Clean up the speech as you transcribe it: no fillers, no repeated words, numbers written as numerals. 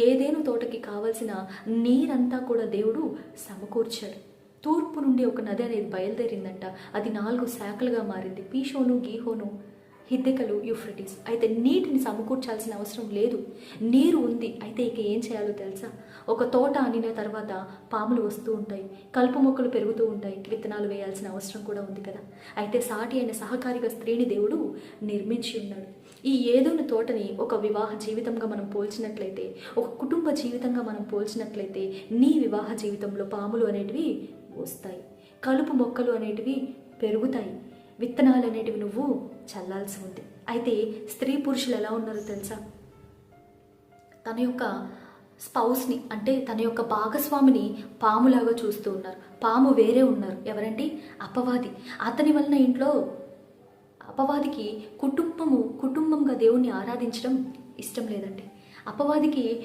ఏదేను తోటకి కావలసిన నీరంతా కూడా దేవుడు సమకూర్చాడు. తూర్పు నుండి ఒక నది అనేది బయలుదేరిందంట. అది 4 శాఖలుగా మారింది. పీషోను, గీహోను, హిద్దెకలు, యూఫ్రటీస్. అయితే నీటిని సమకూర్చాల్సిన అవసరం లేదు. నీరు ఉంది. అయితే ఇక ఏం చేయాలో తెలుసా? ఒక తోట అనిన తర్వాత పాములు వస్తూ ఉంటాయి, కలుపు మొక్కలు పెరుగుతూ ఉంటాయి, విత్తనాలు వేయాల్సిన అవసరం కూడా ఉంది కదా. అయితే సాటి అయిన సహకారిగా స్త్రీని దేవుడు నిర్మించి ఉన్నాడు. ఈ ఏదోను తోటని ఒక వివాహ జీవితంగా మనం పోల్చినట్లయితే, ఒక కుటుంబ జీవితంగా మనం పోల్చినట్లయితే, నీ వివాహ జీవితంలో పాములు అనేటివి వస్తాయి, కలుపు మొక్కలు అనేటివి పెరుగుతాయి, విత్తనాలు అనేటివి నువ్వు చల్లాల్సి ఉంది. అయితే స్త్రీ పురుషులు ఎలా ఉన్నారో తెలుసా? తన యొక్క స్పౌస్ని, అంటే తన యొక్క భాగస్వామిని పాములాగా చూస్తూ ఉన్నారు. పాము వేరే ఉన్నారు. ఎవరంటే అపవాది. అతని వలన ఇంట్లో అపవాదికి కుటుంబంగా దేవుణ్ణి ఆరాధించడం ఇష్టం లేదండి. అపవాదికి